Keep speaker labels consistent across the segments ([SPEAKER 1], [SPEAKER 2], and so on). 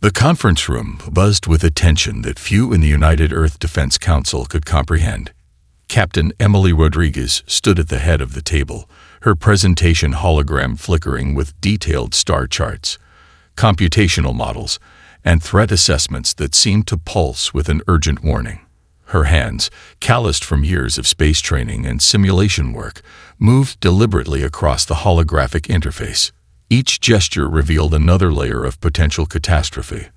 [SPEAKER 1] The conference room buzzed with attention that few in the United Earth Defense Council could comprehend. Captain Emily Rodriguez stood at the head of the table, her presentation hologram flickering with detailed star charts, computational models, and threat assessments that seemed to pulse with an urgent warning. Her hands, calloused from years of space training and simulation work, moved deliberately across the holographic interface. Each gesture revealed another layer of potential catastrophe,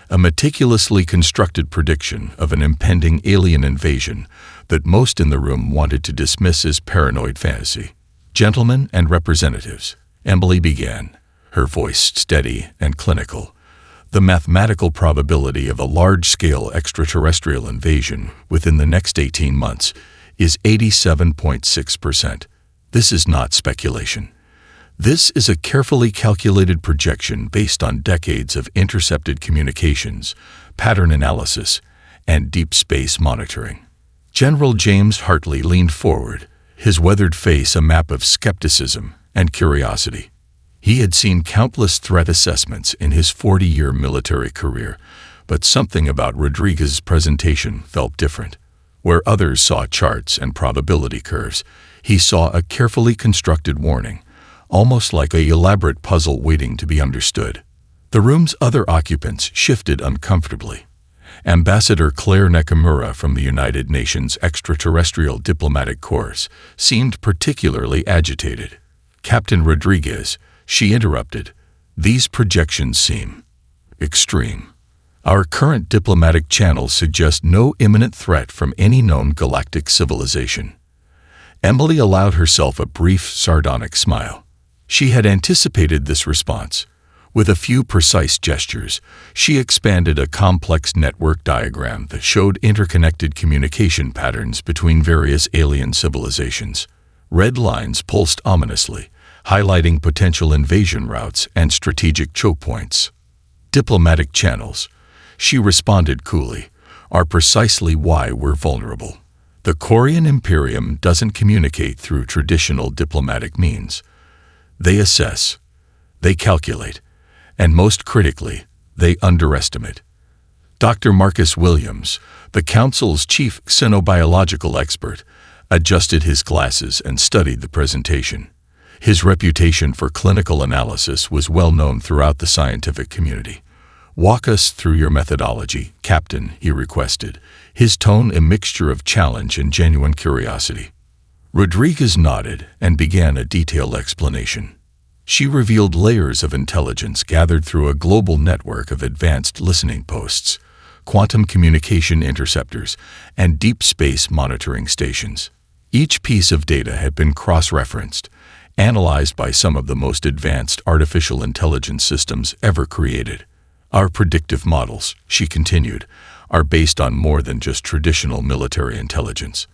[SPEAKER 1] a meticulously constructed prediction of an impending alien invasion that most in the room wanted to dismiss as paranoid fantasy. "Gentlemen and representatives," Emily began, her voice steady and clinical. "The mathematical probability of a large-scale extraterrestrial invasion within the next 18 months is 87.6%. This is not speculation. This is a carefully calculated projection based on decades of intercepted communications, pattern analysis, and deep space monitoring." General James Hartley leaned forward, his weathered face a map of skepticism and curiosity. He had seen countless threat assessments in his 40-year military career, but something about Rodriguez's presentation felt different. Where others saw charts and probability curves, he saw a carefully constructed warning, almost like an elaborate puzzle waiting to be understood. The room's other occupants shifted uncomfortably. Ambassador Claire Nakamura from the United Nations Extraterrestrial Diplomatic Corps seemed particularly agitated. "Captain Rodriguez," she interrupted, "these projections seem extreme. Our current diplomatic channels suggest no imminent threat from any known galactic civilization." Emily allowed herself a brief, sardonic smile. She had anticipated this response. With a few precise gestures, she expanded a complex network diagram that showed interconnected communication patterns between various alien civilizations. Red lines pulsed ominously, highlighting potential invasion routes and strategic choke points. "Diplomatic channels," she responded coolly, "are precisely why we're vulnerable. The Korean Imperium doesn't communicate through traditional diplomatic means. They assess, they calculate, and most critically, they underestimate." Dr. Marcus Williams, the Council's chief xenobiological expert, adjusted his glasses and studied the presentation. His reputation for clinical analysis was well known throughout the scientific community. "Walk us through your methodology, Captain," he requested, his tone a mixture of challenge and genuine curiosity. Rodriguez nodded and began a detailed explanation. She revealed layers of intelligence gathered through a global network of advanced listening posts, quantum communication interceptors, and deep space monitoring stations. Each piece of data had been cross-referenced, analyzed by some of the most advanced artificial intelligence systems ever created. "Our predictive models," she continued, "are based on more than just traditional military intelligence.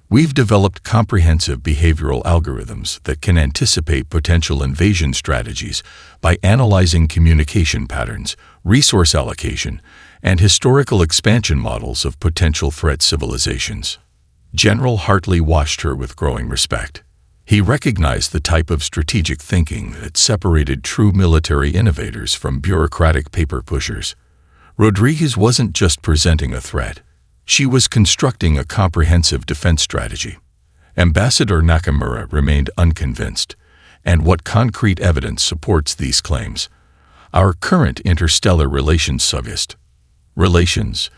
[SPEAKER 1] We've developed comprehensive behavioral algorithms that can anticipate potential invasion strategies by analyzing communication patterns, resource allocation, and historical expansion models of potential threat civilizations." General Hartley watched her with growing respect. He recognized the type of strategic thinking that separated true military innovators from bureaucratic paper pushers. Rodriguez wasn't just presenting a threat. She was constructing a comprehensive defense strategy. Ambassador Nakamura remained unconvinced. "And what concrete evidence supports these claims?" "Our current interstellar relations suggest." "Relations?"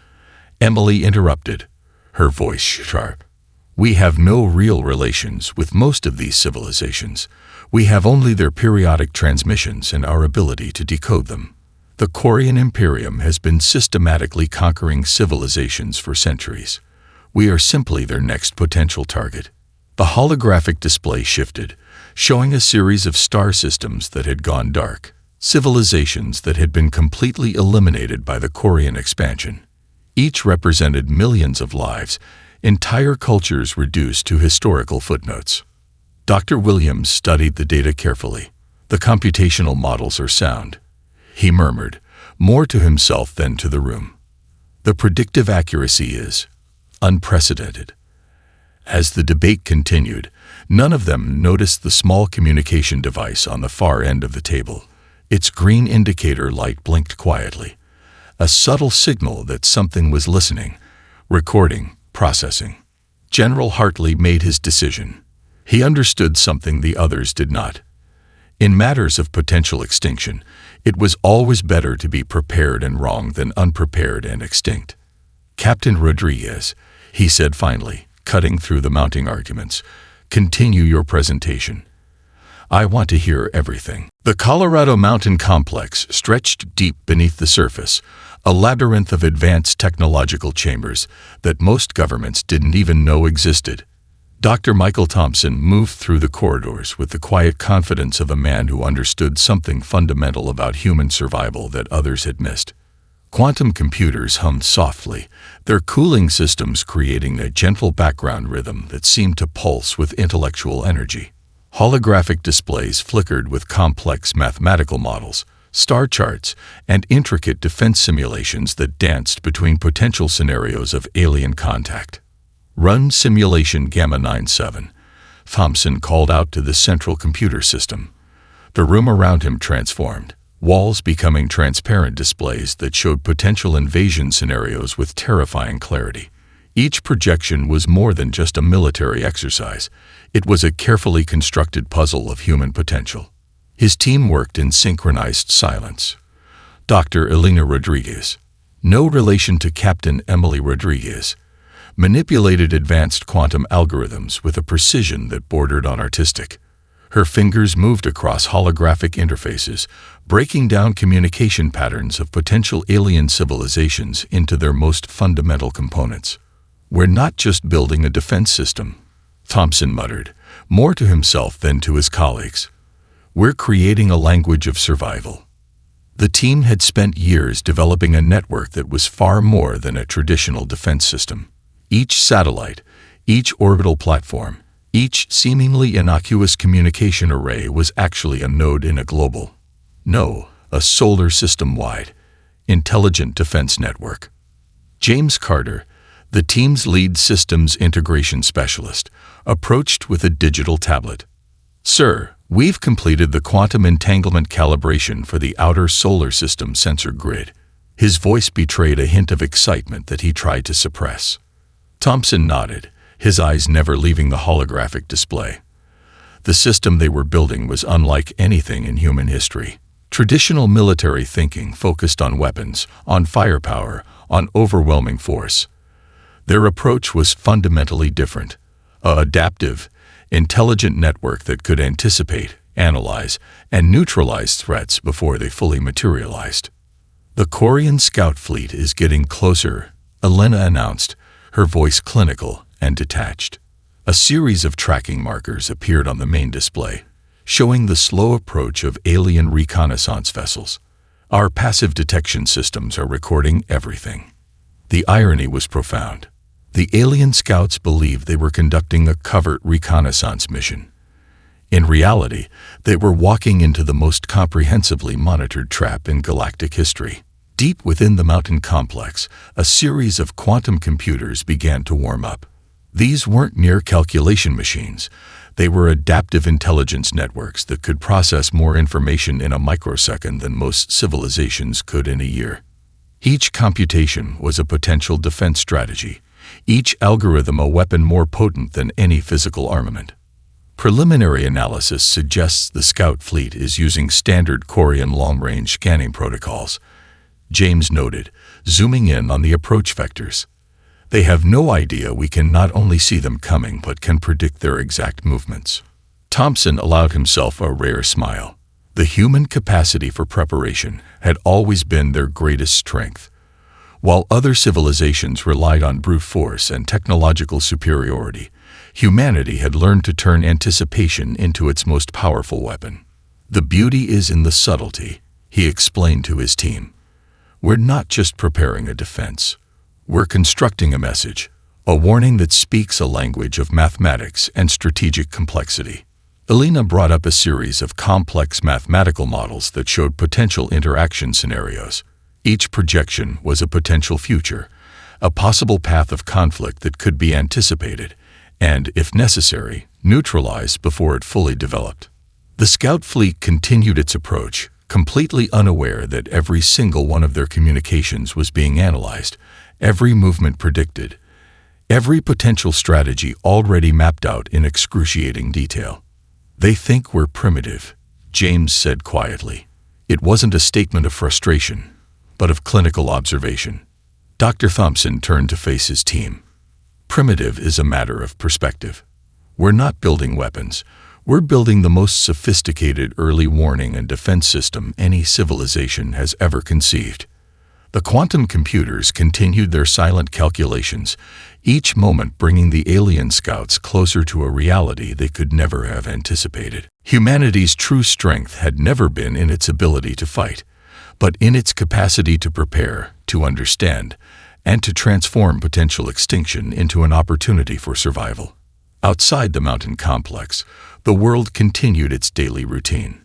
[SPEAKER 1] Emily interrupted, her voice sharp. "We have no real relations with most of these civilizations. We have only their periodic transmissions and our ability to decode them. The Korean Imperium has been systematically conquering civilizations for centuries. We are simply their next potential target." The holographic display shifted, showing a series of star systems that had gone dark, civilizations that had been completely eliminated by the Korean expansion. Each represented millions of lives, entire cultures reduced to historical footnotes. Dr. Williams studied the data carefully. "The computational models are sound," he murmured, more to himself than to the room. "The predictive accuracy is unprecedented." As the debate continued, none of them noticed the small communication device on the far end of the table. Its green indicator light blinked quietly, a subtle signal that something was listening, recording, processing. General Hartley made his decision. He understood something the others did not. In matters of potential extinction, it was always better to be prepared and wrong than unprepared and extinct. "Captain Rodriguez," he said finally, cutting through the mounting arguments, "continue your presentation. I want to hear everything." The Colorado Mountain Complex stretched deep beneath the surface, a labyrinth of advanced technological chambers that most governments didn't even know existed. Dr. Michael Thompson moved through the corridors with the quiet confidence of a man who understood something fundamental about human survival that others had missed. Quantum computers hummed softly, their cooling systems creating a gentle background rhythm that seemed to pulse with intellectual energy. Holographic displays flickered with complex mathematical models, star charts, and intricate defense simulations that danced between potential scenarios of alien contact. "Run simulation Gamma 97, Thompson called out to the central computer system. The room around him transformed, walls becoming transparent displays that showed potential invasion scenarios with terrifying clarity. Each projection was more than just a military exercise. It was a carefully constructed puzzle of human potential. His team worked in synchronized silence. Dr. Elena Rodriguez, no relation to Captain Emily Rodriguez, manipulated advanced quantum algorithms with a precision that bordered on artistic. Her fingers moved across holographic interfaces, breaking down communication patterns of potential alien civilizations into their most fundamental components. "We're not just building a defense system," Thompson muttered, more to himself than to his colleagues. "We're creating a language of survival." The team had spent years developing a network that was far more than a traditional defense system. Each satellite, each orbital platform, each seemingly innocuous communication array was actually a node in a global, no, a solar system-wide, intelligent defense network. James Carter, the team's lead systems integration specialist, approached with a digital tablet. "Sir, we've completed the quantum entanglement calibration for the outer solar system sensor grid." His voice betrayed a hint of excitement that he tried to suppress. Thompson nodded, his eyes never leaving the holographic display. The system they were building was unlike anything in human history. Traditional military thinking focused on weapons, on firepower, on overwhelming force. Their approach was fundamentally different. An adaptive, intelligent network that could anticipate, analyze, and neutralize threats before they fully materialized. "The Korean scout fleet is getting closer," Elena announced, her voice clinical and detached. A series of tracking markers appeared on the main display, showing the slow approach of alien reconnaissance vessels. "Our passive detection systems are recording everything." The irony was profound. The alien scouts believed they were conducting a covert reconnaissance mission. In reality, they were walking into the most comprehensively monitored trap in galactic history. Deep within the mountain complex, a series of quantum computers began to warm up. These weren't mere calculation machines. They were adaptive intelligence networks that could process more information in a microsecond than most civilizations could in a year. Each computation was a potential defense strategy, each algorithm a weapon more potent than any physical armament. Preliminary analysis suggests the scout fleet is using standard Korean long-range scanning protocols, James noted, zooming in on the approach vectors. "They have no idea we can not only see them coming but can predict their exact movements." Thompson allowed himself a rare smile. The human capacity for preparation had always been their greatest strength. While other civilizations relied on brute force and technological superiority, humanity had learned to turn anticipation into its most powerful weapon. "The beauty is in the subtlety," he explained to his team. "We're not just preparing a defense. We're constructing a message, a warning that speaks a language of mathematics and strategic complexity." Elena brought up a series of complex mathematical models that showed potential interaction scenarios. Each projection was a potential future, a possible path of conflict that could be anticipated and, if necessary, neutralized before it fully developed. The scout fleet continued its approach, completely unaware that every single one of their communications was being analyzed, every movement predicted, every potential strategy already mapped out in excruciating detail. "They think we're primitive," James said quietly. It wasn't a statement of frustration, but of clinical observation. Dr. Thompson turned to face his team. "Primitive is a matter of perspective. We're not building weapons. We're building the most sophisticated early warning and defense system any civilization has ever conceived." The quantum computers continued their silent calculations, each moment bringing the alien scouts closer to a reality they could never have anticipated. Humanity's true strength had never been in its ability to fight, but in its capacity to prepare, to understand, and to transform potential extinction into an opportunity for survival. Outside the mountain complex, the world continued its daily routine.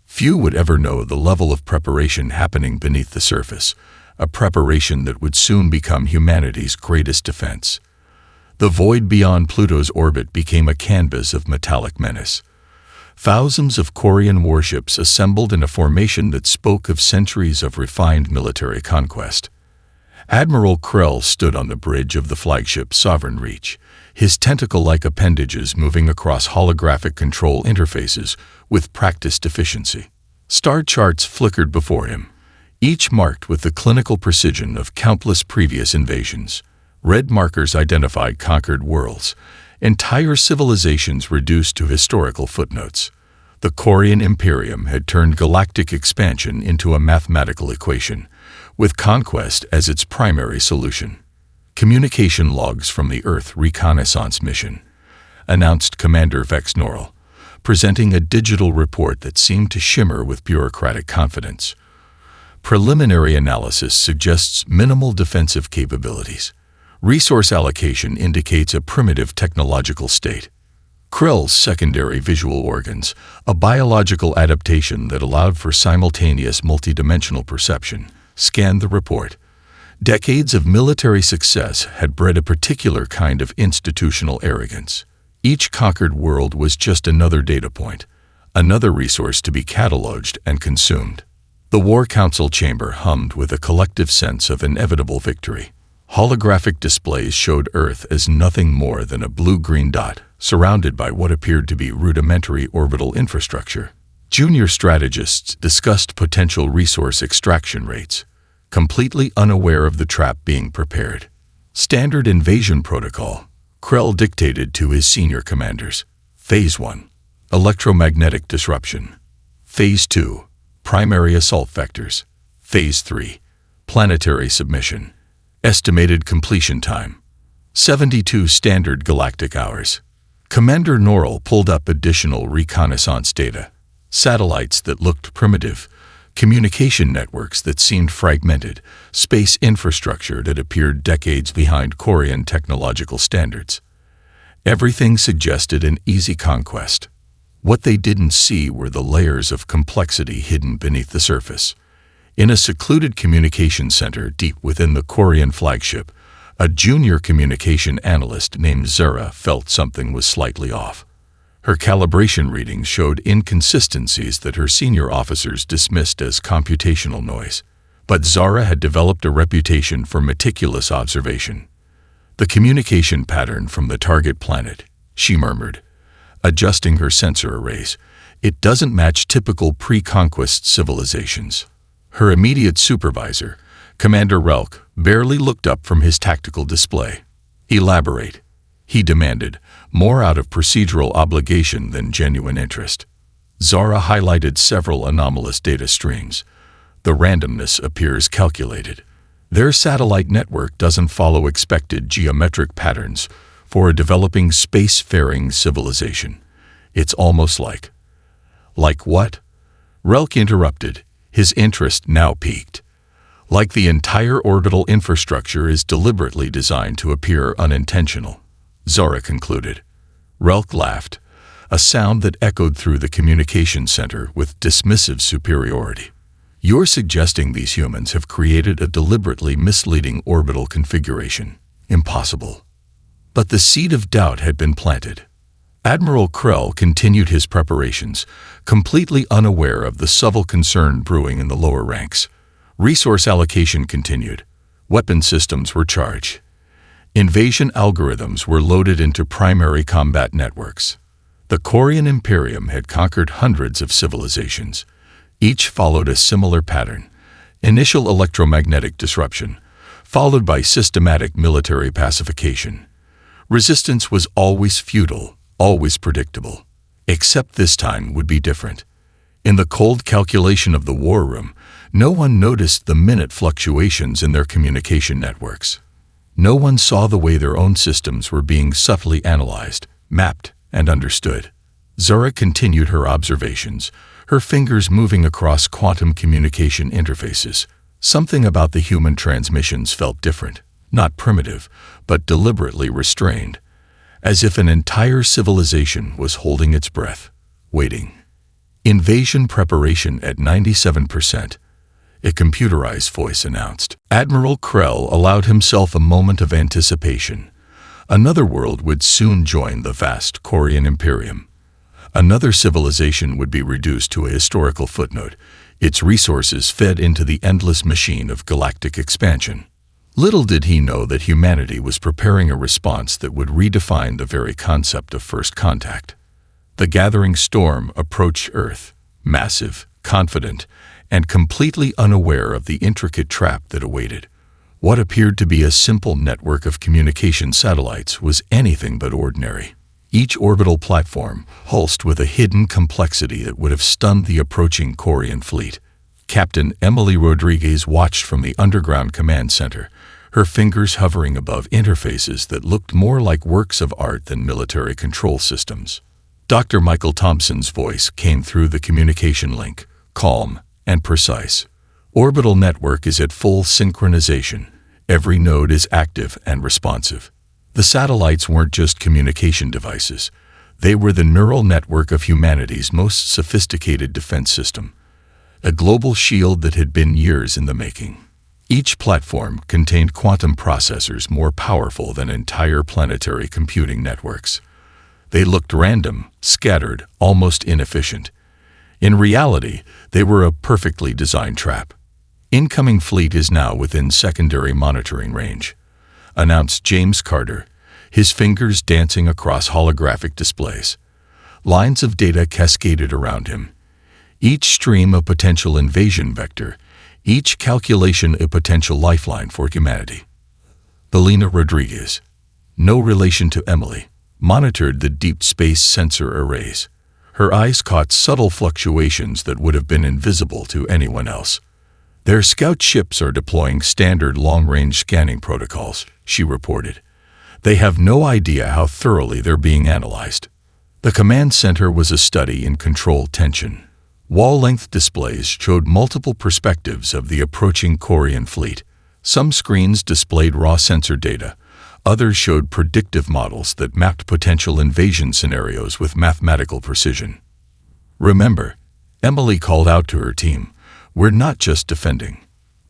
[SPEAKER 1] Few would ever know the level of preparation happening beneath the surface, a preparation that would soon become humanity's greatest defense. The void beyond Pluto's orbit became a canvas of metallic menace. Thousands of Quarian warships assembled in a formation that spoke of centuries of refined military conquest. Admiral Krell stood on the bridge of the flagship Sovereign Reach, his tentacle-like appendages moving across holographic control interfaces with practiced efficiency. Star charts flickered before him, each marked with the clinical precision of countless previous invasions. Red markers identified conquered worlds, entire civilizations reduced to historical footnotes. The Quarian Imperium had turned galactic expansion into a mathematical equation, with conquest as its primary solution. "Communication logs from the Earth reconnaissance mission," announced Commander Vex Norrell, presenting a digital report that seemed to shimmer with bureaucratic confidence. "Preliminary analysis suggests minimal defensive capabilities. Resource allocation indicates a primitive technological state." Krell's secondary visual organs, a biological adaptation that allowed for simultaneous multidimensional perception, scanned the report. Decades of military success had bred a particular kind of institutional arrogance. Each conquered world was just another data point, another resource to be cataloged and consumed. The War Council chamber hummed with a collective sense of inevitable victory. Holographic displays showed Earth as nothing more than a blue-green dot, surrounded by what appeared to be rudimentary orbital infrastructure. Junior strategists discussed potential resource extraction rates, completely unaware of the trap being prepared. "Standard invasion protocol," Krell dictated to his senior commanders. "Phase 1, electromagnetic disruption. Phase 2, primary assault vectors. Phase 3, planetary submission. Estimated completion time, 72 standard galactic hours." Commander Norrell pulled up additional reconnaissance data. Satellites that looked primitive, communication networks that seemed fragmented, space infrastructure that appeared decades behind Quarian technological standards. Everything suggested an easy conquest. What they didn't see were the layers of complexity hidden beneath the surface. In a secluded communication center deep within the Quarian flagship, a junior communication analyst named Zara felt something was slightly off. Her calibration readings showed inconsistencies that her senior officers dismissed as computational noise. But Zara had developed a reputation for meticulous observation. "The communication pattern from the target planet," she murmured, adjusting her sensor arrays. "It doesn't match typical pre-conquest civilizations." Her immediate supervisor, Commander Relk, barely looked up from his tactical display. "Elaborate," he demanded, more out of procedural obligation than genuine interest. Zara highlighted several anomalous data streams. "The randomness appears calculated. Their satellite network doesn't follow expected geometric patterns for a developing space-faring civilization. It's almost like—" "Like what?" Relk interrupted, his interest now piqued. "Like the entire orbital infrastructure is deliberately designed to appear unintentional," Zara concluded. Relk laughed, a sound that echoed through the communication center with dismissive superiority. "You're suggesting these humans have created a deliberately misleading orbital configuration. Impossible." But the seed of doubt had been planted. Admiral Krell continued his preparations, completely unaware of the subtle concern brewing in the lower ranks. Resource allocation continued. Weapon systems were charged. Invasion algorithms were loaded into primary combat networks. The Quarian Imperium had conquered hundreds of civilizations. Each followed a similar pattern: initial electromagnetic disruption, followed by systematic military pacification. Resistance was always futile, always predictable. Except this time would be different. In the cold calculation of the war room, no one noticed the minute fluctuations in their communication networks. No one saw the way their own systems were being subtly analyzed, mapped, and understood. Zura continued her observations, her fingers moving across quantum communication interfaces. Something about the human transmissions felt different, not primitive, but deliberately restrained, as if an entire civilization was holding its breath, waiting. Invasion preparation at 97%. A computerized voice announced. Admiral Krell allowed himself a moment of anticipation. Another world would soon join the vast Quarian Imperium. Another civilization would be reduced to a historical footnote, its resources fed into the endless machine of galactic expansion. Little did he know that humanity was preparing a response that would redefine the very concept of first contact. The gathering storm approached Earth, massive, confident, and completely unaware of the intricate trap that awaited. What appeared to be a simple network of communication satellites was anything but ordinary. Each orbital platform pulsed with a hidden complexity that would have stunned the approaching Quarian fleet. Captain Emily Rodriguez watched from the underground command center, her fingers hovering above interfaces that looked more like works of art than military control systems. Dr. Michael Thompson's voice came through the communication link, calm and precise. Orbital network is at full synchronization. Every node is active and responsive. The satellites weren't just communication devices. They were the neural network of humanity's most sophisticated defense system, a global shield that had been years in the making. Each platform contained quantum processors more powerful than entire planetary computing networks. They looked random, scattered, almost inefficient. In reality, they were a perfectly designed trap. Incoming fleet is now within secondary monitoring range, announced James Carter, his fingers dancing across holographic displays. Lines of data cascaded around him, each stream a potential invasion vector, each calculation a potential lifeline for humanity. Belina Rodriguez, no relation to Emily, monitored the deep space sensor arrays. Her eyes caught subtle fluctuations that would have been invisible to anyone else. Their scout ships are deploying standard long-range scanning protocols, she reported. They have no idea how thoroughly they're being analyzed. The command center was a study in control tension. Wall-length displays showed multiple perspectives of the approaching Quarian fleet. Some screens displayed raw sensor data. Others showed predictive models that mapped potential invasion scenarios with mathematical precision. Remember, Emily called out to her team, "We're not just defending,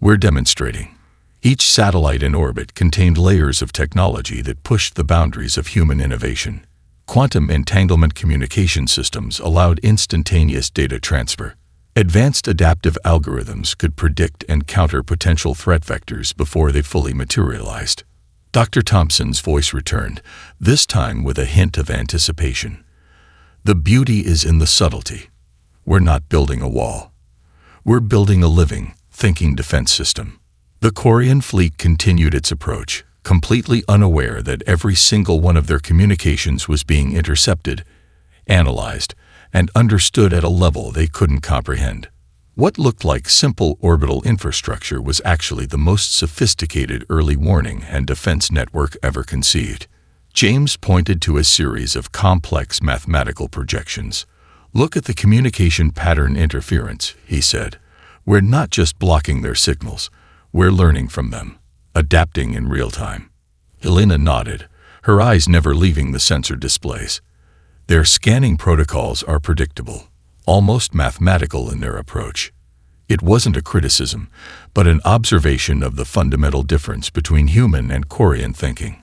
[SPEAKER 1] we're demonstrating." Each satellite in orbit contained layers of technology that pushed the boundaries of human innovation. Quantum entanglement communication systems allowed instantaneous data transfer. Advanced adaptive algorithms could predict and counter potential threat vectors before they fully materialized. Dr. Thompson's voice returned, this time with a hint of anticipation. "The beauty is in the subtlety. We're not building a wall. We're building a living, thinking defense system." The Quarian fleet continued its approach, completely unaware that every single one of their communications was being intercepted, analyzed, and understood at a level they couldn't comprehend. What looked like simple orbital infrastructure was actually the most sophisticated early warning and defense network ever conceived. James pointed to a series of complex mathematical projections. "Look at the communication pattern interference," he said. "We're not just blocking their signals. We're learning from them, adapting in real time." Helena nodded, her eyes never leaving the sensor displays. Their scanning protocols are predictable, almost mathematical in their approach. It wasn't a criticism, but an observation of the fundamental difference between human and Quarian thinking.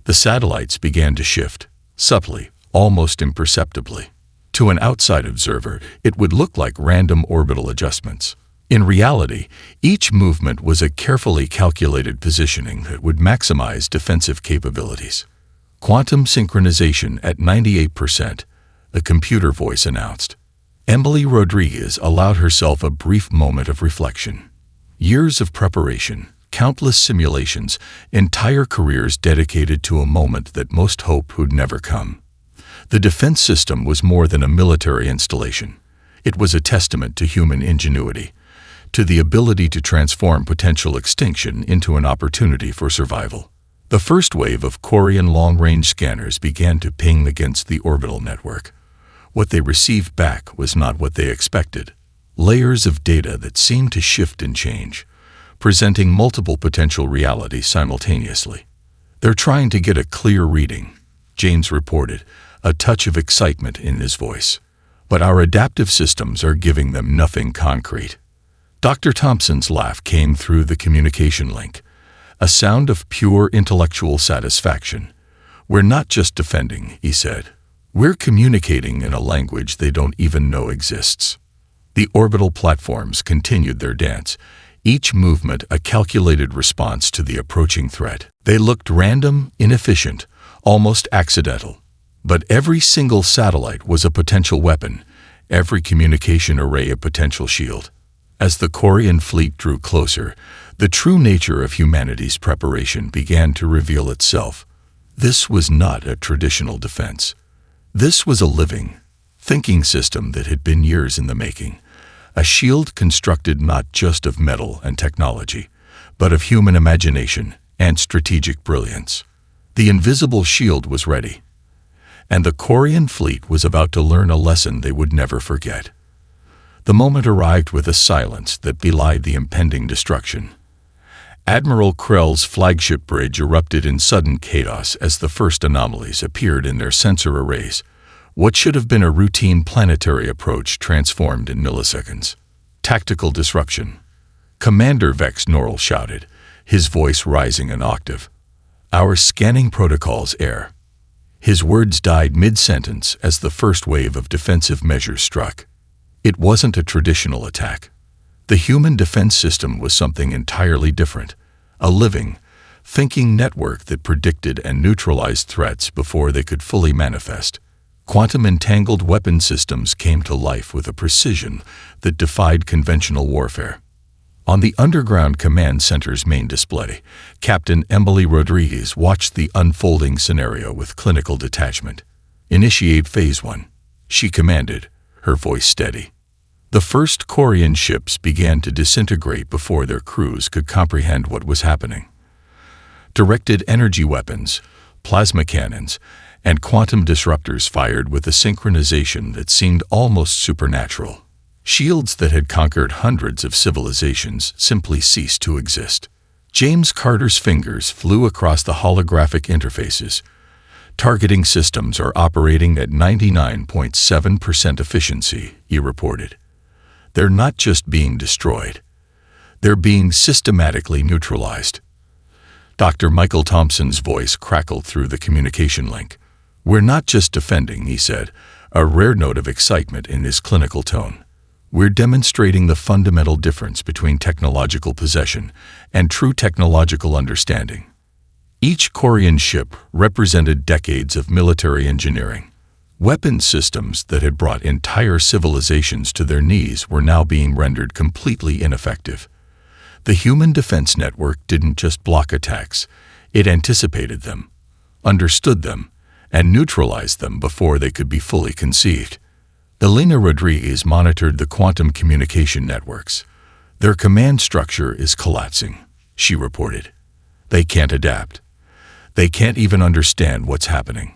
[SPEAKER 1] The satellites began to shift, subtly, almost imperceptibly. To an outside observer, it would look like random orbital adjustments. In reality, each movement was a carefully calculated positioning that would maximize defensive capabilities. Quantum synchronization at 98%, the computer voice announced. Emily Rodriguez allowed herself a brief moment of reflection. Years of preparation, countless simulations, entire careers dedicated to a moment that most hoped would never come. The defense system was more than a military installation. It was a testament to human ingenuity, to the ability to transform potential extinction into an opportunity for survival. The first wave of Korean long-range scanners began to ping against the orbital network. What they received back was not what they expected. Layers of data that seemed to shift and change, presenting multiple potential realities simultaneously. "They're trying to get a clear reading," James reported, a touch of excitement in his voice. "But our adaptive systems are giving them nothing concrete." Dr. Thompson's laugh came through the communication link, a sound of pure intellectual satisfaction. "We're not just defending," he said. "We're communicating in a language they don't even know exists." The orbital platforms continued their dance, each movement a calculated response to the approaching threat. They looked random, inefficient, almost accidental. But every single satellite was a potential weapon, every communication array a potential shield. As the Korean fleet drew closer, the true nature of humanity's preparation began to reveal itself. This was not a traditional defense. This was a living, thinking system that had been years in the making. A shield constructed not just of metal and technology, but of human imagination and strategic brilliance. The invisible shield was ready, and the Korean fleet was about to learn a lesson they would never forget. The moment arrived with a silence that belied the impending destruction. Admiral Krell's flagship bridge erupted in sudden chaos as the first anomalies appeared in their sensor arrays. What should have been a routine planetary approach transformed in milliseconds. "Tactical disruption," Commander Vex Norrell shouted, his voice rising an octave. "Our scanning protocols err." His words died mid-sentence as the first wave of defensive measures struck. It wasn't a traditional attack. The human defense system was something entirely different, a living, thinking network that predicted and neutralized threats before they could fully manifest. Quantum-entangled weapon systems came to life with a precision that defied conventional warfare. On the underground command center's main display, Captain Emily Rodriguez watched the unfolding scenario with clinical detachment. "Initiate Phase 1, she commanded, her voice steady. The first Korean ships began to disintegrate before their crews could comprehend what was happening. Directed energy weapons, plasma cannons, and quantum disruptors fired with a synchronization that seemed almost supernatural. Shields that had conquered hundreds of civilizations simply ceased to exist. James Carter's fingers flew across the holographic interfaces. "Targeting systems are operating at 99.7% efficiency," he reported. "They're not just being destroyed. They're being systematically neutralized." Dr. Michael Thompson's voice crackled through the communication link. "We're not just defending," he said, a rare note of excitement in his clinical tone. "We're demonstrating the fundamental difference between technological possession and true technological understanding." Each Korean ship represented decades of military engineering. Weapon systems that had brought entire civilizations to their knees were now being rendered completely ineffective. The human defense network didn't just block attacks, it anticipated them, understood them, and neutralized them before they could be fully conceived. Elena Rodriguez monitored the quantum communication networks. "Their command structure is collapsing," she reported. "They can't adapt. They can't even understand what's happening."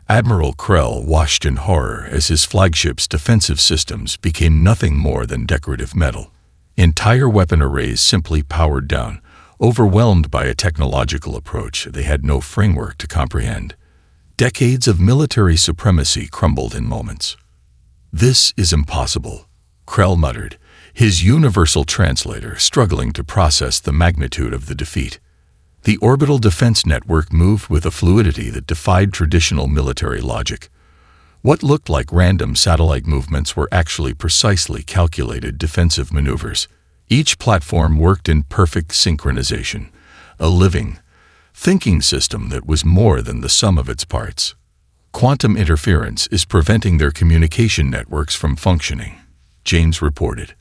[SPEAKER 1] Admiral Krell watched in horror as his flagship's defensive systems became nothing more than decorative metal. Entire weapon arrays simply powered down, overwhelmed by a technological approach they had no framework to comprehend. Decades of military supremacy crumbled in moments. "This is impossible," Krell muttered, his universal translator struggling to process the magnitude of the defeat. The orbital defense network moved with a fluidity that defied traditional military logic. What looked like random satellite movements were actually precisely calculated defensive maneuvers. Each platform worked in perfect synchronization, a living, thinking system that was more than the sum of its parts. Quantum interference is preventing their communication networks from functioning, James reported.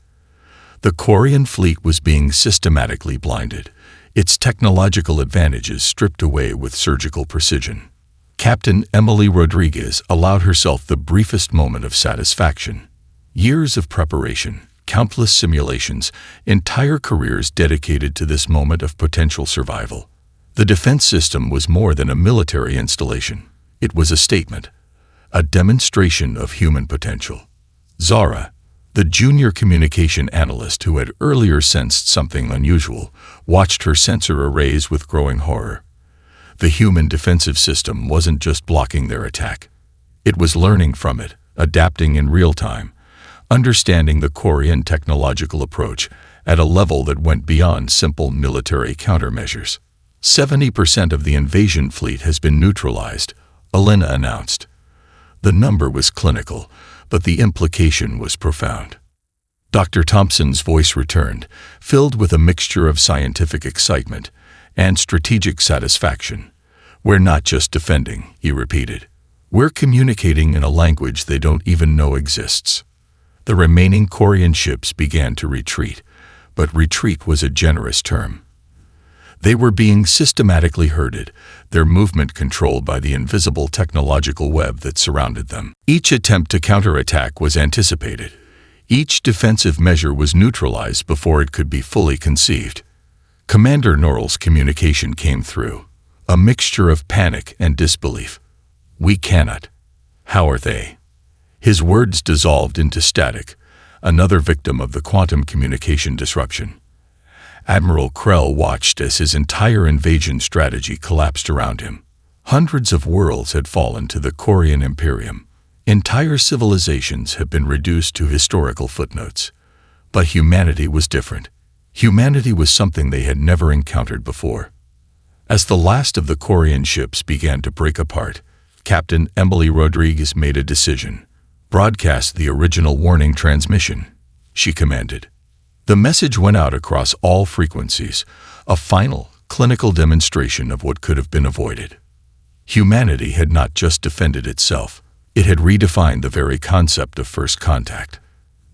[SPEAKER 1] The Quarian fleet was being systematically blinded, its technological advantages stripped away with surgical precision. Captain Emily Rodriguez allowed herself the briefest moment of satisfaction. Years of preparation, countless simulations, entire careers dedicated to this moment of potential survival. The defense system was more than a military installation. It was a statement, a demonstration of human potential. Zara, the junior communication analyst who had earlier sensed something unusual, watched her sensor arrays with growing horror. The human defensive system wasn't just blocking their attack. It was learning from it, adapting in real time, understanding the Quarian technological approach at a level that went beyond simple military countermeasures. 70% of the invasion fleet has been neutralized, Elena announced. The number was clinical, but the implication was profound. Dr. Thompson's voice returned, filled with a mixture of scientific excitement and strategic satisfaction. "We're not just defending," he repeated. "We're communicating in a language they don't even know exists." The remaining Quarian ships began to retreat, but retreat was a generous term. They were being systematically herded, their movement controlled by the invisible technological web that surrounded them. Each attempt to counterattack was anticipated. Each defensive measure was neutralized before it could be fully conceived. Commander Norrell's communication came through, a mixture of panic and disbelief. "We cannot. How are they?" His words dissolved into static, another victim of the quantum communication disruption. Admiral Krell watched as his entire invasion strategy collapsed around him. Hundreds of worlds had fallen to the Quarian Imperium. Entire civilizations had been reduced to historical footnotes. But humanity was different. Humanity was something they had never encountered before. As the last of the Quarian ships began to break apart, Captain Emily Rodriguez made a decision. "Broadcast the original warning transmission," she commanded. The message went out across all frequencies, a final, clinical demonstration of what could have been avoided. Humanity had not just defended itself, it had redefined the very concept of first contact.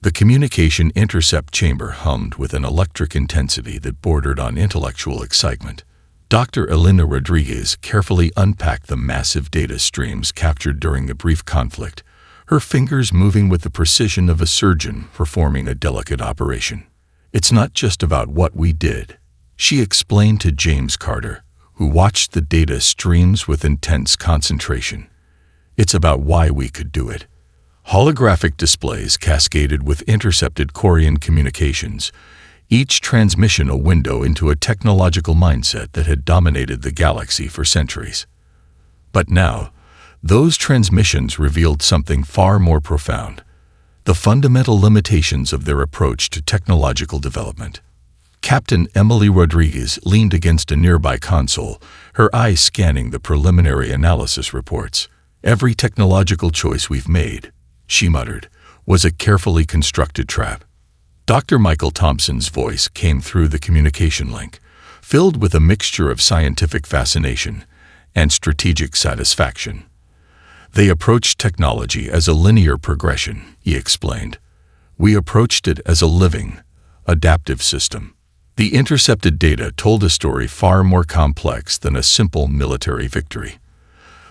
[SPEAKER 1] The communication intercept chamber hummed with an electric intensity that bordered on intellectual excitement. Dr. Elena Rodriguez carefully unpacked the massive data streams captured during the brief conflict, her fingers moving with the precision of a surgeon performing a delicate operation. "It's not just about what we did," she explained to James Carter, who watched the data streams with intense concentration. "It's about why we could do it." Holographic displays cascaded with intercepted Quarian communications, each transmission a window into a technological mindset that had dominated the galaxy for centuries. But now, those transmissions revealed something far more profound: the fundamental limitations of their approach to technological development. Captain Emily Rodriguez leaned against a nearby console, her eyes scanning the preliminary analysis reports. "Every technological choice we've made," she muttered, "was a carefully constructed trap." Dr. Michael Thompson's voice came through the communication link, filled with a mixture of scientific fascination and strategic satisfaction. "They approached technology as a linear progression," he explained. "We approached it as a living, adaptive system." The intercepted data told a story far more complex than a simple military victory.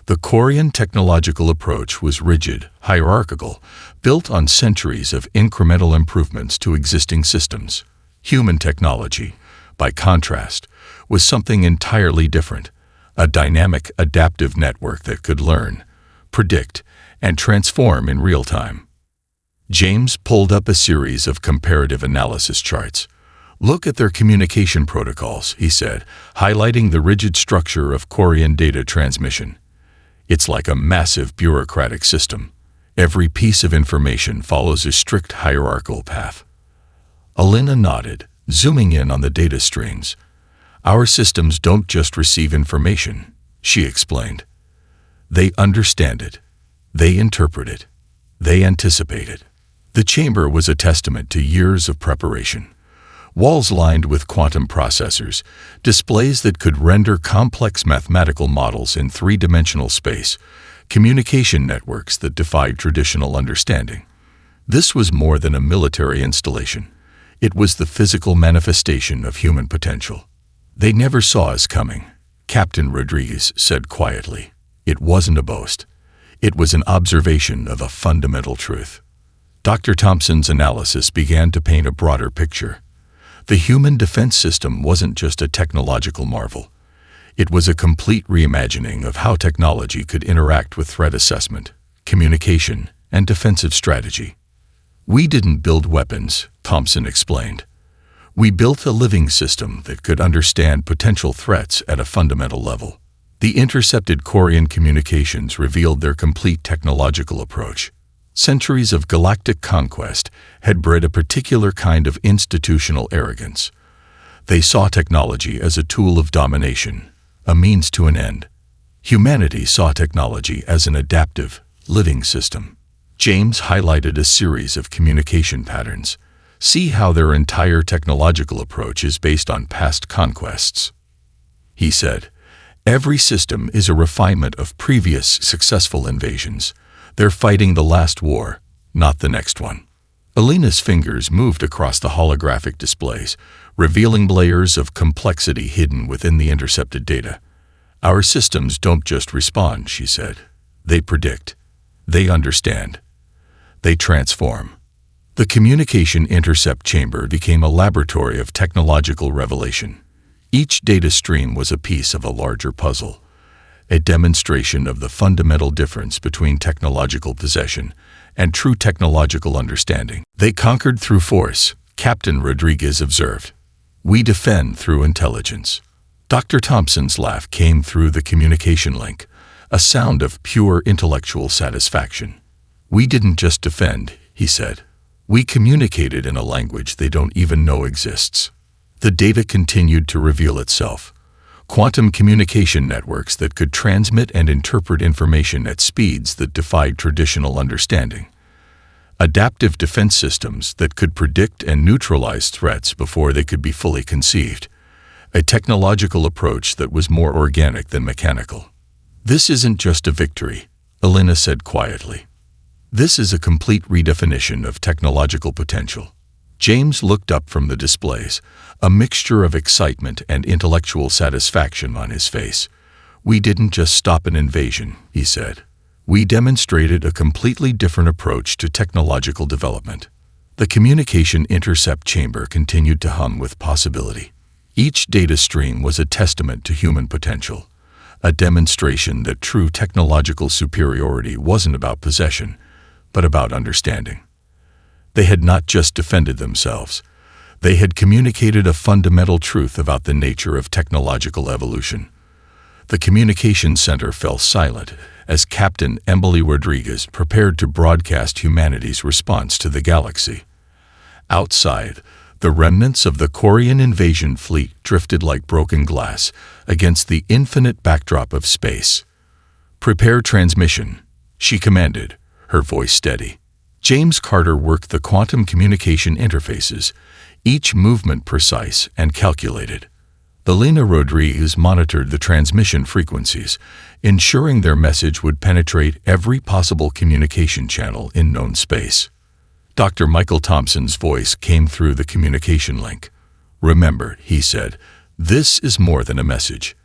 [SPEAKER 1] The Quarian technological approach was rigid, hierarchical, built on centuries of incremental improvements to existing systems. Human technology, by contrast, was something entirely different, a dynamic, adaptive network that could learn, predict, and transform in real time. James pulled up a series of comparative analysis charts. "Look at their communication protocols," he said, highlighting the rigid structure of Quarian data transmission. "It's like a massive bureaucratic system. Every piece of information follows a strict hierarchical path." Elena nodded, zooming in on the data streams. Our systems don't just receive information, she explained. They understand it. They interpret it. They anticipate it. The chamber was a testament to years of preparation. Walls lined with quantum processors, displays that could render complex mathematical models in three-dimensional space, communication networks that defied traditional understanding. This was more than a military installation. It was the physical manifestation of human potential. They never saw us coming, Captain Rodriguez said quietly. It wasn't a boast. It was an observation of a fundamental truth. Dr. Thompson's analysis began to paint a broader picture. The human defense system wasn't just a technological marvel. It was a complete reimagining of how technology could interact with threat assessment, communication, and defensive strategy. We didn't build weapons, Thompson explained. We built a living system that could understand potential threats at a fundamental level. The intercepted Quarian communications revealed their complete technological approach. Centuries of galactic conquest had bred a particular kind of institutional arrogance. They saw technology as a tool of domination, a means to an end. Humanity saw technology as an adaptive, living system. James highlighted a series of communication patterns. See how their entire technological approach is based on past conquests. He said, every system is a refinement of previous successful invasions. They're fighting the last war, not the next one. Alina's fingers moved across the holographic displays, revealing layers of complexity hidden within the intercepted data. Our systems don't just respond, she said. They predict. They understand. They transform. The communication intercept chamber became a laboratory of technological revelation. Each data stream was a piece of a larger puzzle, a demonstration of the fundamental difference between technological possession and true technological understanding. They conquered through force, Captain Rodriguez observed. We defend through intelligence. Dr. Thompson's laugh came through the communication link, a sound of pure intellectual satisfaction. We didn't just defend, he said. We communicated in a language they don't even know exists. The data continued to reveal itself. Quantum communication networks that could transmit and interpret information at speeds that defied traditional understanding. Adaptive defense systems that could predict and neutralize threats before they could be fully conceived. A technological approach that was more organic than mechanical. This isn't just a victory, Alina said quietly. This is a complete redefinition of technological potential. James looked up from the displays, a mixture of excitement and intellectual satisfaction on his face. We didn't just stop an invasion, he said. We demonstrated a completely different approach to technological development. The communication intercept chamber continued to hum with possibility. Each data stream was a testament to human potential, a demonstration that true technological superiority wasn't about possession, but about understanding. They had not just defended themselves. They had communicated a fundamental truth about the nature of technological evolution. The communication center fell silent as Captain Emily Rodriguez prepared to broadcast humanity's response to the galaxy. Outside, the remnants of the Quarian invasion fleet drifted like broken glass against the infinite backdrop of space. Prepare transmission, she commanded, her voice steady. James Carter worked the quantum communication interfaces, each movement precise and calculated. Alina Rodriguez monitored the transmission frequencies, ensuring their message would penetrate every possible communication channel in known space. Dr. Michael Thompson's voice came through the communication link. Remember, he said, this is more than a message.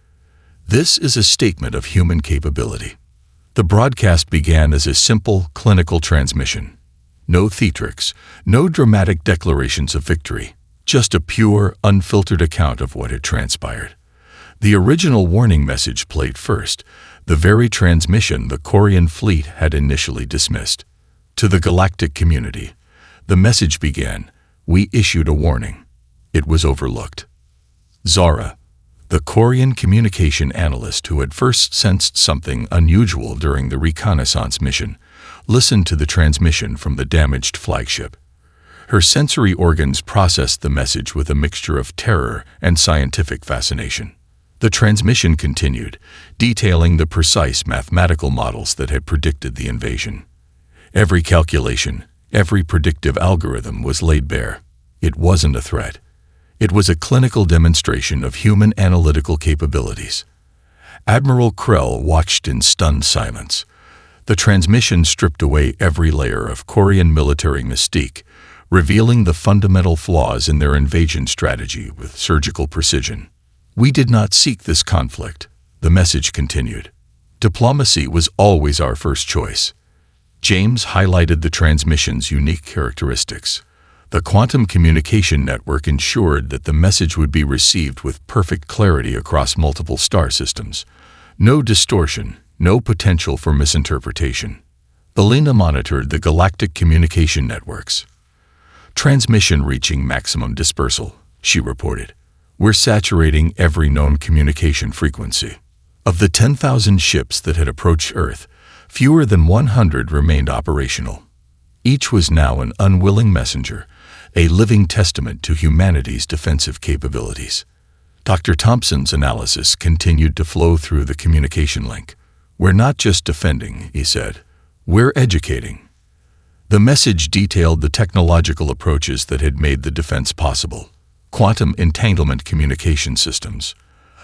[SPEAKER 1] This is a statement of human capability. The broadcast began as a simple clinical transmission. No theatrics, no dramatic declarations of victory, just a pure, unfiltered account of what had transpired. The original warning message played first, the very transmission the Quarian fleet had initially dismissed. To the galactic community, the message began, we issued a warning. It was overlooked. Zara, the Quarian communication analyst who had first sensed something unusual during the reconnaissance mission, listened to the transmission from the damaged flagship. Her sensory organs processed the message with a mixture of terror and scientific fascination. The transmission continued, detailing the precise mathematical models that had predicted the invasion. Every calculation, every predictive algorithm was laid bare. It wasn't a threat. It was a clinical demonstration of human analytical capabilities. Admiral Krell watched in stunned silence. The transmission stripped away every layer of Korean military mystique, revealing the fundamental flaws in their invasion strategy with surgical precision. "We did not seek this conflict," the message continued. "Diplomacy was always our first choice." James highlighted the transmission's unique characteristics. The quantum communication network ensured that the message would be received with perfect clarity across multiple star systems. No distortion, no potential for misinterpretation. Elena monitored the galactic communication networks. "Transmission reaching maximum dispersal," she reported. "We're saturating every known communication frequency." Of the 10,000 ships that had approached Earth, fewer than 100 remained operational. Each was now an unwilling messenger, a living testament to humanity's defensive capabilities. Dr. Thompson's analysis continued to flow through the communication link. "We're not just defending," he said. "We're educating." The message detailed the technological approaches that had made the defense possible. Quantum entanglement communication systems,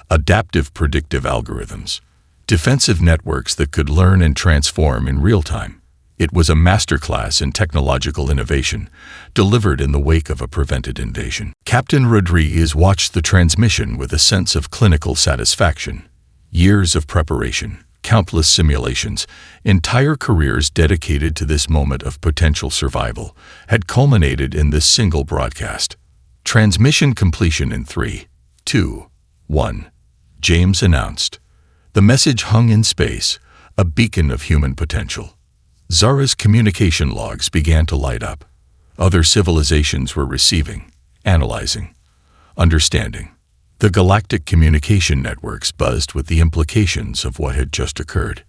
[SPEAKER 1] adaptive predictive algorithms, defensive networks that could learn and transform in real time. It was a masterclass in technological innovation, delivered in the wake of a prevented invasion. Captain Rodriguez watched the transmission with a sense of clinical satisfaction. Years of preparation, countless simulations, entire careers dedicated to this moment of potential survival, had culminated in this single broadcast. Transmission completion in 3, 2, 1. James announced. The message hung in space, a beacon of human potential. Zara's communication logs began to light up. Other civilizations were receiving, analyzing, understanding. The galactic communication networks buzzed with the implications of what had just occurred.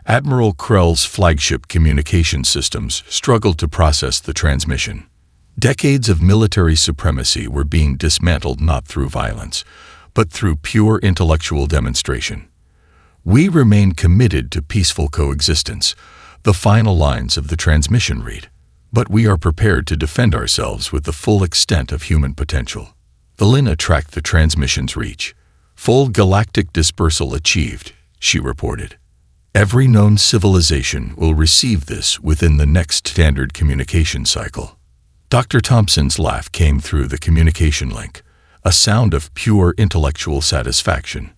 [SPEAKER 1] Admiral Krell's flagship communication systems struggled to process the transmission. Decades of military supremacy were being dismantled not through violence, but through pure intellectual demonstration. "We remain committed to peaceful coexistence," the final lines of the transmission read. "But we are prepared to defend ourselves with the full extent of human potential." Elena tracked the transmission's reach. "Full galactic dispersal achieved," she reported. "Every known civilization will receive this within the next standard communication cycle." Dr. Thompson's laugh came through the communication link, a sound of pure intellectual satisfaction.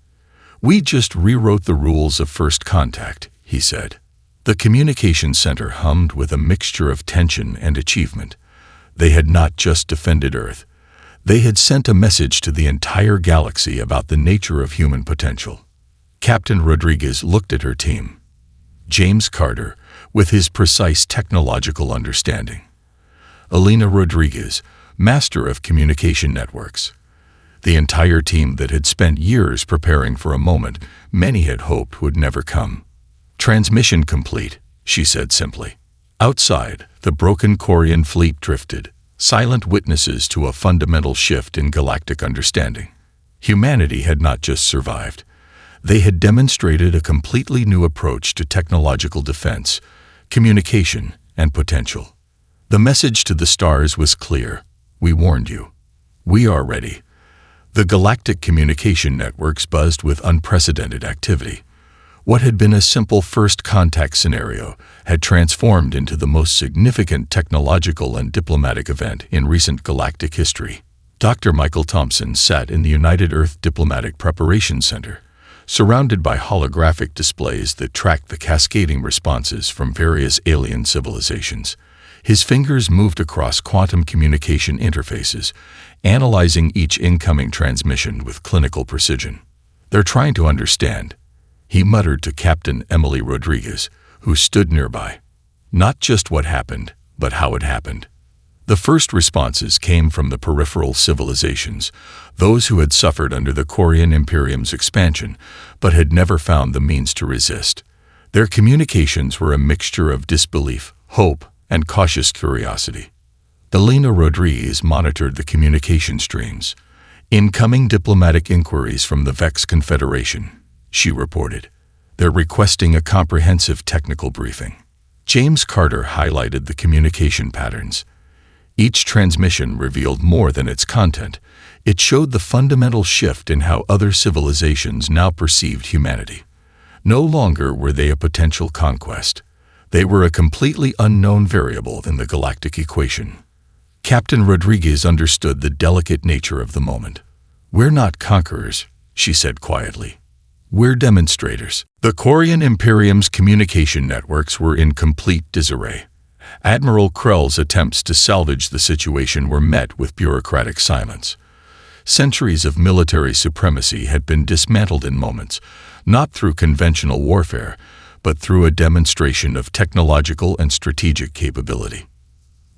[SPEAKER 1] "We just rewrote the rules of first contact," he said. The communication center hummed with a mixture of tension and achievement. They had not just defended Earth. They had sent a message to the entire galaxy about the nature of human potential. Captain Rodriguez looked at her team. James Carter, with his precise technological understanding. Elena Rodriguez, master of communication networks. The entire team that had spent years preparing for a moment many had hoped would never come. "Transmission complete," she said simply. Outside, the broken Korean fleet drifted, silent witnesses to a fundamental shift in galactic understanding. Humanity had not just survived. They had demonstrated a completely new approach to technological defense, communication, and potential. The message to the stars was clear. "We warned you. We are ready." The galactic communication networks buzzed with unprecedented activity. What had been a simple first contact scenario had transformed into the most significant technological and diplomatic event in recent galactic history. Dr. Michael Thompson sat in the United Earth Diplomatic Preparation Center, surrounded by holographic displays that tracked the cascading responses from various alien civilizations. His fingers moved across quantum communication interfaces, analyzing each incoming transmission with clinical precision. "They're trying to understand," he muttered to Captain Emily Rodriguez, who stood nearby. "Not just what happened, but how it happened." The first responses came from the peripheral civilizations, those who had suffered under the Korean Imperium's expansion, but had never found the means to resist. Their communications were a mixture of disbelief, hope, and cautious curiosity. Elena Rodriguez monitored the communication streams. "Incoming diplomatic inquiries from the Vex Confederation," she reported. "They're requesting a comprehensive technical briefing." James Carter highlighted the communication patterns. Each transmission revealed more than its content. It showed the fundamental shift in how other civilizations now perceived humanity. No longer were they a potential conquest. They were a completely unknown variable in the galactic equation. Captain Rodriguez understood the delicate nature of the moment. "We're not conquerors," she said quietly. "We're demonstrators." The Quarian Imperium's communication networks were in complete disarray. Admiral Krell's attempts to salvage the situation were met with bureaucratic silence. Centuries of military supremacy had been dismantled in moments, not through conventional warfare, but through a demonstration of technological and strategic capability.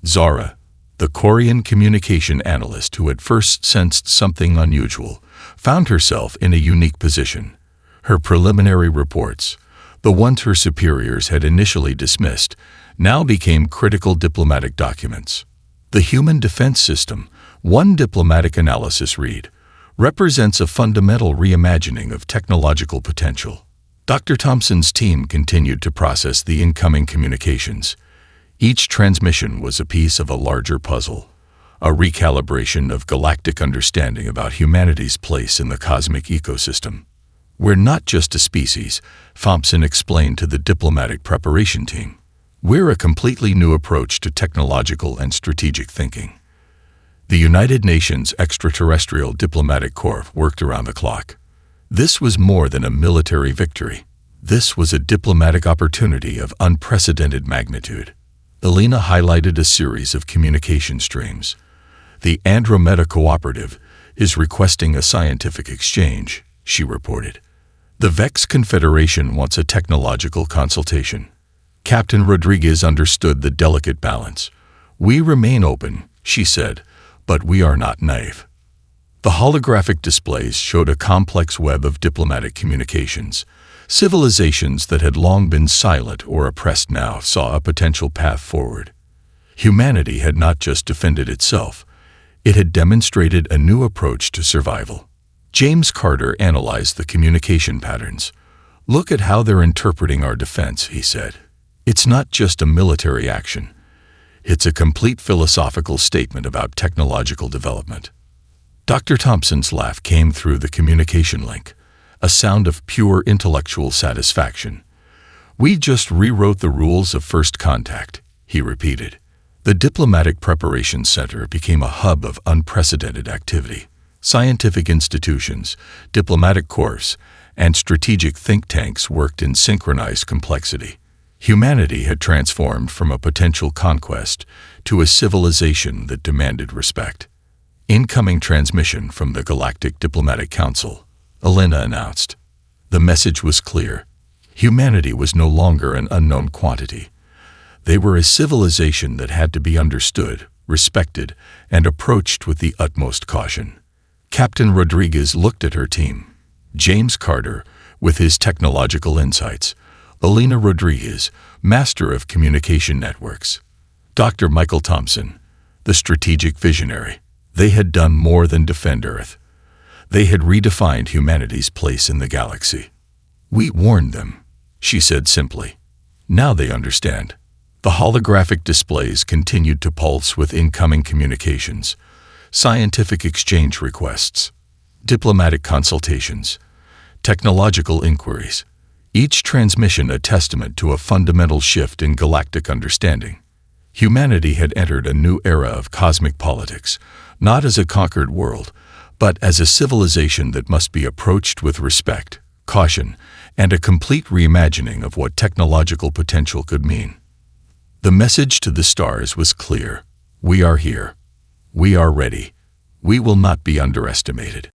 [SPEAKER 1] Zara, the Quarian communication analyst who had first sensed something unusual, found herself in a unique position. Her preliminary reports, the ones her superiors had initially dismissed, now became critical diplomatic documents. The human defense system, one diplomatic analysis read, represents a fundamental reimagining of technological potential. Dr. Thompson's team continued to process the incoming communications. Each transmission was a piece of a larger puzzle, a recalibration of galactic understanding about humanity's place in the cosmic ecosystem. "We're not just a species," Thompson explained to the diplomatic preparation team. "We're a completely new approach to technological and strategic thinking." The United Nations Extraterrestrial Diplomatic Corps worked around the clock. This was more than a military victory. This was a diplomatic opportunity of unprecedented magnitude. Elena highlighted a series of communication streams. "The Andromeda Cooperative is requesting a scientific exchange," she reported. "The Vex Confederation wants a technological consultation." Captain Rodriguez understood the delicate balance. "We remain open," she said, "but we are not naive." The holographic displays showed a complex web of diplomatic communications. Civilizations that had long been silent or oppressed now saw a potential path forward. Humanity had not just defended itself, it had demonstrated a new approach to survival. James Carter analyzed the communication patterns. "Look at how they're interpreting our defense," he said. "It's not just a military action. It's a complete philosophical statement about technological development." Dr. Thompson's laugh came through the communication link, a sound of pure intellectual satisfaction. "We just rewrote the rules of first contact," he repeated. The Diplomatic Preparation Center became a hub of unprecedented activity. Scientific institutions, diplomatic corps, and strategic think tanks worked in synchronized complexity. Humanity had transformed from a potential conquest to a civilization that demanded respect. "Incoming transmission from the Galactic Diplomatic Council," Elena announced. The message was clear. Humanity was no longer an unknown quantity. They were a civilization that had to be understood, respected, and approached with the utmost caution. Captain Rodriguez looked at her team. James Carter, with his technological insights. Elena Rodriguez, master of communication networks. Dr. Michael Thompson, the strategic visionary. They had done more than defend Earth. They had redefined humanity's place in the galaxy. "We warned them," she said simply. "Now they understand." The holographic displays continued to pulse with incoming communications, scientific exchange requests, diplomatic consultations, technological inquiries. Each transmission a testament to a fundamental shift in galactic understanding. Humanity had entered a new era of cosmic politics, not as a conquered world, but as a civilization that must be approached with respect, caution, and a complete reimagining of what technological potential could mean. The message to the stars was clear. We are here. We are ready. We will not be underestimated.